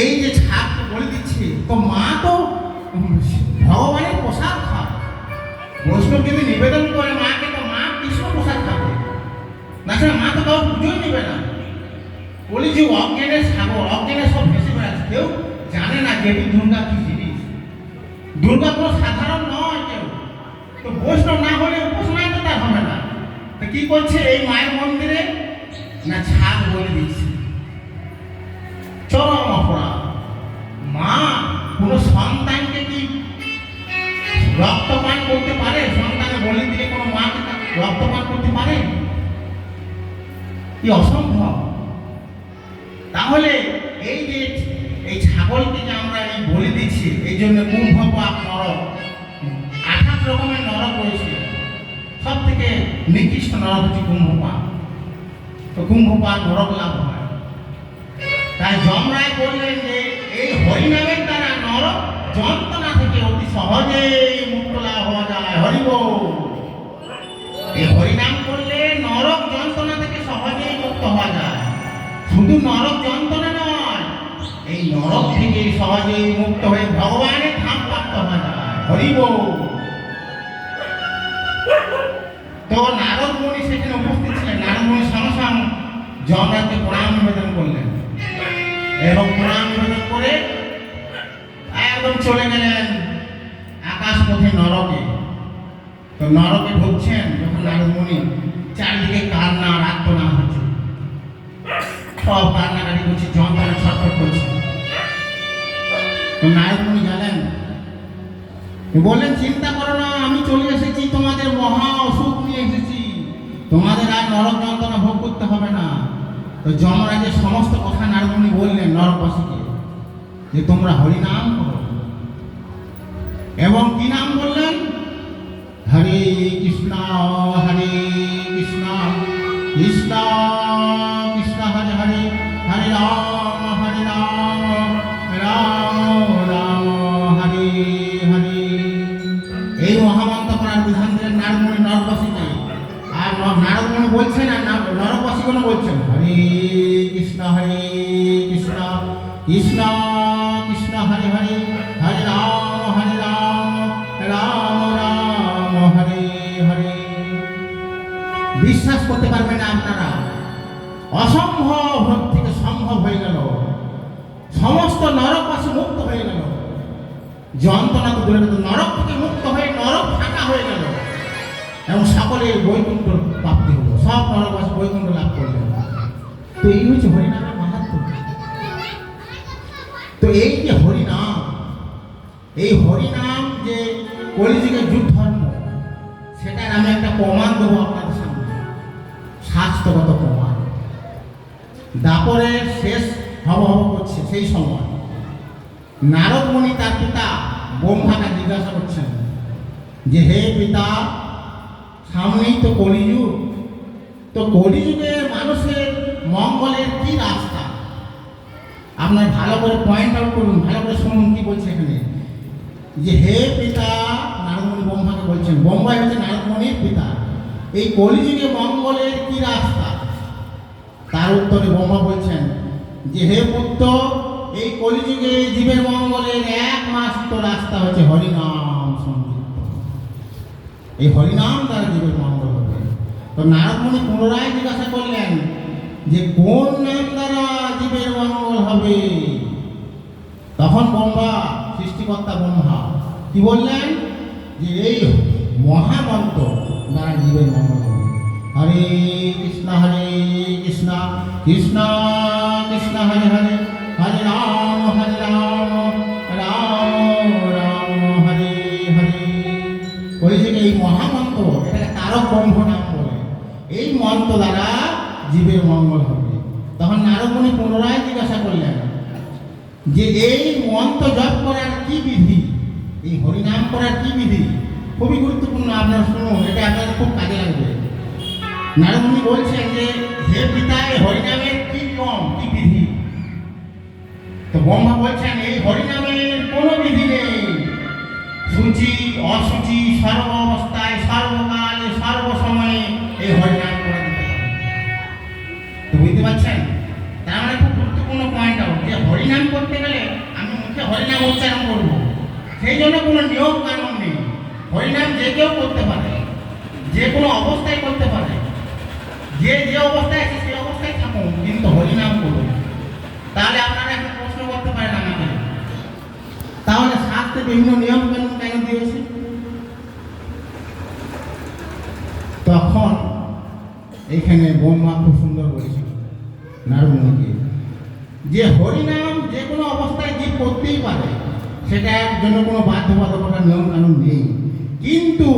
এই যে ছাপ বলে দিচ্ছে, তো মা তো ভগবানের প্রসাদ খায়। বৈষ্ণব যদি নিবেদন করে মাকে, তো মা কৃষ্ণ প্রসাদ খাবে, না সেটা মা তো কাউ পুজোই নেবে না। বলি যে অজ্ঞানের সাগর, অজ্ঞানের সব ভেসে বেড়াচ্ছে, কেউ জানে না দেবী দুর্গা কি জিনিস। দুর্গা কোনো সাধারণ নয় কেউ। তো বৈষ্ণব না হলে উপাসনায় তো তার হবে না। তো কি করছে এই মায়ের মন্দিরে, না ছাদ বলে দিচ্ছে। চরম অপরাধ। মা কোন সন্তানকে কি রক্তপান করতে পারে? সন্তানে বলে দিলে কোনো মাকে রক্তপান করতে পারে? কি অসম্ভব। তাহলে এই যে এই ছাগলকে যে আমরা এই বলে দিচ্ছি, এই জন্য কুম্ভ পাপ নরক, 28 রকমের নরক রয়েছে। সব থেকে নিকৃষ্ট নরক হচ্ছে কুম্ভ পাপ। তো কুম্ভ পাপ নরক লাভ হয়। তাই যমরায় বললেন যে এই হরিনামের দ্বারা নরক যন্ত্রণা থেকে অতি সহজেই মুক্ত লাভ হওয়া যায়। হরিব, এই হরিনাম করলে নরক যন্ত্রণা থেকে সহজেই মুক্ত হওয়া যায়। শুধু নরক যন্ত্রণা নয়, এই নরক থেকে সহজেই মুক্ত হয়ে ভগবানের ধাম প্রাপ্ত হওয়া যায়। হরিব। তো নারদ মুনি সেখানে উপস্থিত ছিলেন। নারদ মুনি সঙ্গে সঙ্গে যমরাজকে প্রণাম নিবেদন করলেন এবং প্রণাম নিবেদন করে একদম চলে গেলেন আকাশ পথে নরকে। তো নরকে ঢুকছেন যখন নারদ মুনি, চারিদিকে কান্না আর্তনা হচ্ছে, সব কান্নাকাটি করছে, যন্ত্রণা ছটফট করছে। তো নারদ মুনি গেলেন, বললেন চিন্তা করো না, আমি চলে এসেছি, তোমাদের মহা অসুখ নিয়ে এসেছি, তোমাদের আর নরক যন্ত্রণা ভোগ করতে হবে না। তো যমরাজের সমস্ত কথা নারদ মুনি বললেন নরকবাসীকে, যে তোমরা হরিনাম করো। এবং কি নাম বললেন? হরে কৃষ্ণ হরে কৃষ্ণ কৃষ্ণ কৃষ্ণ হরে হরে, হরে রাম রাম রাম হরে হরে। এই মহামন্ত্র করার বিধান দিলেন নারদ মুনি নরকবাসীকে। আর নারদ মুনি বলছেন আর নরকবাসীগণ বলছেন হরে কৃষ্ণ কৃষ্ণ কৃষ্ণ হরে হরে, হরে রাম রাম রাম হরে হরে। বিশ্বাস করতে পারবেন না আপনারা, অসম্ভব থেকে সম্ভব হয়ে গেল। সমস্ত নরকবাসী মুক্ত হয়ে গেল। যন্ত্রণা তো দূরে, নরক থেকে মুক্ত হয়ে নরক ফাঁকা হয়ে গেল এবং সকলের বৈকুণ্ঠ প্রাপ্তি হলো। সব নরকবাসী বৈকুণ্ঠ লাভ করলেন। তো এই হচ্ছে হরিনামের মাহাত্ম্য। তো এই যে হরিনাম, এই হরিনাম যে কলিযুগের যুগ ধর্ম, সেটার আমি একটা প্রমাণ দেবো আপনাদের সামনে, শাস্ত্রগত প্রমাণ। দাপরের শেষ হব করছে সেই সময় নারদ মুনি তার পিতা ব্রহ্মাকে জিজ্ঞাসা করছেন যে হে পিতা, সামনেই তো কলিযুগ, তো কলিযুগের মানুষের মঙ্গলের কি রাস্তা? আপনার ভালো করে পয়েন্ট আউট করুন, ভালো করে শুনুন কি বলছে এখানে। যে হে পিতা, নারদ মুনি ব্রহ্মাকে বলছেন, ব্রহ্মাই হচ্ছে নারদ মুনির পিতা, এই কলিযুগে মঙ্গলের কি রাস্তা? তার উত্তরে ব্রহ্মা বলছেন যে হে পুত্র, এই কলিযুগে জীবের মঙ্গলের একমাত্র রাস্তা হচ্ছে হরিনাম সংকীর্তন। এই হরিনাম দ্বারা জীবের মঙ্গল হবে। তো নারদ মুনি পুনরায় জিজ্ঞাসা করলেন যে কোন নাম দ্বারা জীবের মঙ্গল হবে? তখন ব্রহ্মা, সৃষ্টিকর্তা ব্রহ্মা কি বললেন? যে এই মহামন্ত্র দ্বারা জীবের মঙ্গল হবে। হরে কৃষ্ণ কৃষ্ণ কৃষ্ণ হরে হরে, হরে রাম রাম রাম হরে হরে। বলেছে এই মহামন্ত্র, এটাকে তারক ব্রহ্ম নাম বলে, এই মন্ত্র দ্বারা জীবের মঙ্গল হবে। তখন নারদ মুনি পুনরায় জিজ্ঞাসা করলেন যে এই মন্ত্র জপ করার কি বিধি, এই হরিনাম করার কি বিধি? খুবই গুরুত্বপূর্ণ, আপনারা শুনুন, এটা আপনাদের খুব কাজে লাগবে। নারদ মুনি বলছেন যে হে পিতা, এই হরিনামের কি নিয়ম, কি বিধি? তো ব্রহ্মা বলছেন এই হরিনামের কোনো বিধি নেই। সূচি অসুচি সর্ব অবস্থায়, সর্বকালে, সর্বসময়ে এই হরিনাম করে দিতে হবে। তো বুঝতে পারছেন? তার মানে খুব গুরুত্বপূর্ণ পয়েন্ট, যে হরিনাম করতে করতে গেলে আমি মুখে হরিনাম উচ্চারণ করবো, সেই জন্য কোনো নিয়ম কানুন নেই। হরিনাম যে কেউ করতে পারে, যে কোনো অবস্থায় করতে পারে, যে যে অবস্থায় আছে সেই অবস্থায় থাকুন, কিন্তু হরিনাম করুন। তাহলে আপনারা একটা প্রশ্ন করতে পারেন আমাকে, তাহলে শাস্ত্রে বিভিন্ন নিয়ম কানুন কেন দিয়েছে? তখন এইখানে ব্রহ্মা খুব সুন্দর বলেছিল নারদমুনিকে, যে হরিনাম যে কোনো অবস্থায় জীব করতেই পারে, সেটার জন্য কোনো বাধ্যবাধকতা নিয়ম কানুন নেই। কিন্তু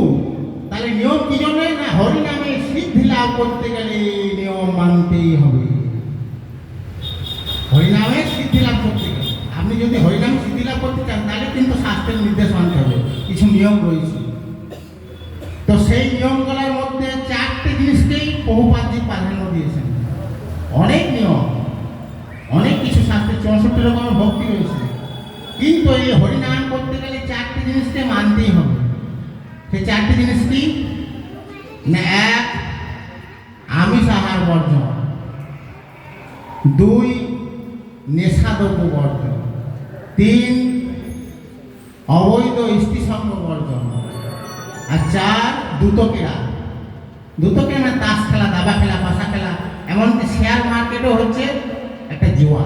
তাহলে নিয়ম কি জন্য? না, হরিনামে সিদ্ধি লাভ করতে গেলে নিয়ম মানতেই হবে। হরিনামে সিদ্ধি লাভ করতে গেলে, আপনি যদি হরিনামে সিদ্ধি লাভ করতে চান, তাহলে কিন্তু শাস্ত্রের নির্দেশ মানতে হবে, কিছু নিয়ম রয়েছে। তো সেই নিয়মগুলোর মধ্যে 4টে জিনিসকেই বহুপাতজি প্রাধান্য দিয়েছেন। অনেক নিয়ম, অনেক কিছু শাস্ত্রের 64 রকমের ভক্তি রয়েছে, কিন্তু এই হরিনাম করতে গেলে 4টে জিনিসকে মানতেই হবে। সেই 4টে জিনিস কি? না, 1 আমিষ আহার বর্জন, 2 নেশাদ্রব্য বর্জন, 3 অবৈধ স্ত্রী সঙ্গ বর্জন, আর 4 দ্রুতক্রীড়া। দ্রুতক্রীড়া মানে তাস খেলা, দাবা খেলা, পাশা খেলা, এমনকি শেয়ার মার্কেটও হচ্ছে একটা জুয়া।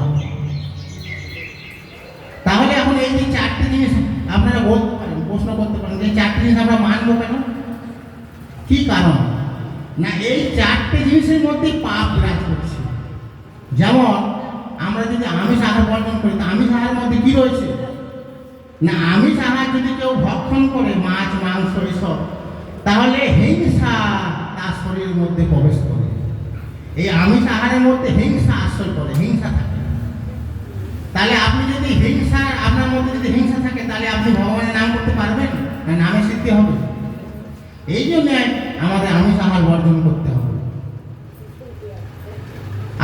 তাহলে এখন এই যে 4টে জিনিস আপনারা বলতে পারেন, প্রশ্ন করতে পারেন যে 4টে জিনিস আমরা মানবো কেন? কি কারণ? না, এই 4টে জিনিসের মধ্যে পাপ বিরাজ করছে। যেমন আমরা যদি আমিষ আহার বর্জন করি, তা আমিষ আহারের মধ্যে কি রয়েছে? না, আমিষ আহার যদি কেউ ভক্ষণ করে, মাছ মাংস এসব, তাহলে হিংসা তার শরীরের মধ্যে প্রবেশ করে। এই আমিষ আহারের মধ্যে হিংসা আশ্রয় করে, হিংসা থাকে। তাহলে আপনি যদি হিংসা, আপনার মধ্যে যদি হিংসা থাকে, তাহলে আপনি ভগবানের নাম করতে পারবেন না, নামে সিদ্ধি হবে। এই জন্য আমাদের আমিষ আহার বর্জন করতে হবে।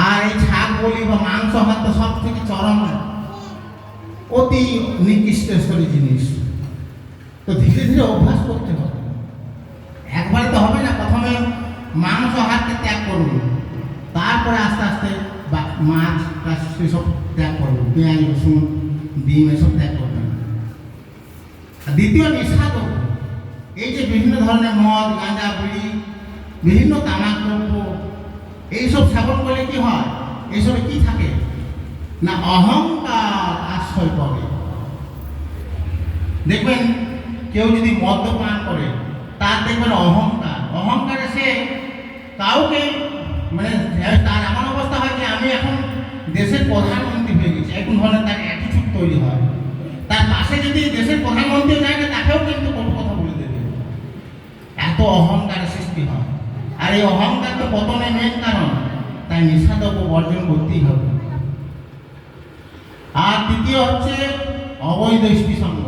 আর এই ছাগ বলি বা মাংস আহার তো সব থেকে চরম, অতি নিকৃষ্ট স্তরের জিনিস। তো ধীরে ধীরে অভ্যাস করতে হবে, একবারে তো হবে না। প্রথমে মাংস আহারকে ত্যাগ করুন, তারপরে আস্তে আস্তে মাছ সেসব ত্যাগ করবেন, পেঁয়াজ রসুন ডিম এসব ত্যাগ করবেন। আর দ্বিতীয় নেশাদ্রব্য, এই যে বিভিন্ন ধরনের মদ, গাঁজা, বিড়ি, বিভিন্ন তামাক দ্রব্য, এইসব সেবন করলে কি হয়? এইসবে কি থাকে? না, অহংকার আশ্রয় করে। দেখবেন কেউ যদি মদ্যপান করে, তার দেখবেন অহংকার, অহংকারে সে কাউকে, মানে তার এমন অবস্থা হয় যে আমি এখন দেশের প্রধানমন্ত্রী হয়ে গেছি, এখন ধরনের তার অ্যাটিচিউড তৈরি হয়। তার পাশে যদি দেশের প্রধানমন্ত্রী যায় না, তাকেও কিন্তু কোনো কথা বলে দেবে, এত অহংকারের সৃষ্টি হয়। আর এই অহংকার তো পতনের মেন কারণ, তাই নেশাদ্রব্য বর্জন করতেই হবে। আর তৃতীয় হচ্ছে অবৈধ স্ত্রী সঙ্গ।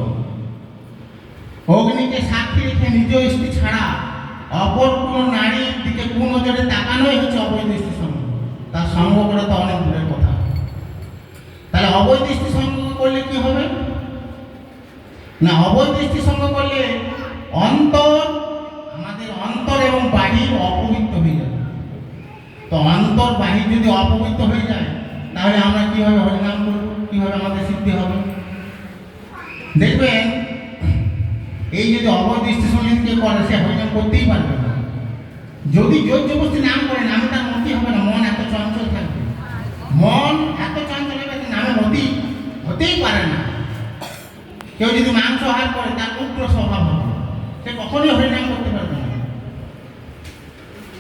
অগ্নিকে সাক্ষী রেখে নিজ স্ত্রী ছাড়া অপর কোনো নারীর দিকে কুনজরে তাকানোই হচ্ছে অবৈধ স্ত্রী সঙ্গ। তার সঙ্গ করা তো অনেক দূরের কথা। তাহলে অবৈধ স্ত্রী সঙ্গ করলে কি হবে? না, অবৈধ স্ত্রী সঙ্গ করলে আমাদের অন্তর এবং বাহির অপবিত্র হয়ে যাবে। তো অন্তর বাহির যদি অপবিত্র হয়ে যায়, তাহলে আমরা কিভাবে হরিনাম করব, কিভাবে আমাদের সিদ্ধি হবে? দেখবেন এই যদি অবৈধ স্ত্রী সঙ্গে করে, সে হরিনাম করতেই পারবে না। যদি জোর জবরদস্তি নাম করেন, আমি তার মতি হবে না, মন এত চঞ্চল থাকবে, মন এত চঞ্চল হবে যে নামে মতি হতেই পারে না। কেউ যদি মাংস আহার করে, তার উগ্র স্বভাব হবে, সে কখনোই হরিনাম করতে পারবে না।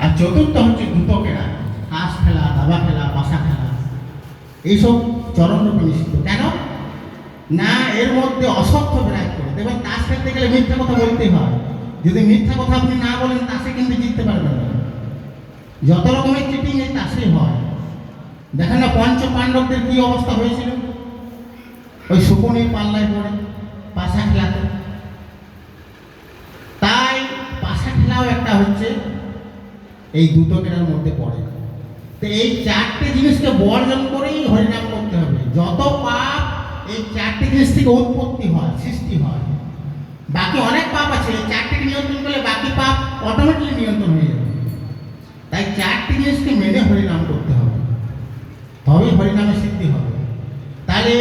আর চতুর্থ হচ্ছে দ্রুতক্রীড়া, তাস খেলা, দাবা খেলা, পাশা খেলা, এইসব চরমরূপে নিষিদ্ধ। কেন? না, এর মধ্যে অসত্য বিরাজ করে। দেখবেন তাস খেলতে গেলে মিথ্যা কথা বলতে হয়, যদি মিথ্যা কথা আপনি না বলেন, তাসে কিন্তু জিততে পারবেন না। যত রকমের চিটিং এই তাসেই হয়। দেখেন না পঞ্চ পাণ্ডবদের কি অবস্থা হয়েছিল, ওই শকুনির পাল্লায় পড়ে পাশা খেলাতে। তাই পাশা খেলাও একটা হচ্ছে এই দ্রুতক্রীড়ার মধ্যে পড়ে। তো এই 4টে জিনিসকে বর্জন করেই হরিনাম করতে হবে। যত পাপ এই 4টে জিনিস থেকে উৎপত্তি হয়, সৃষ্টি হয়। বাকি অনেক পাপ আছে, এই 4টেকে নিয়ন্ত্রণ করলে বাকি পাপ অটোমেটিকলি নিয়ন্ত্রণ হয়ে যাবে। তাই 4টে জিনিসকে মেনে হরিনাম করতে হবে, তবেই হরিনামে সিদ্ধি হবে। তাহলে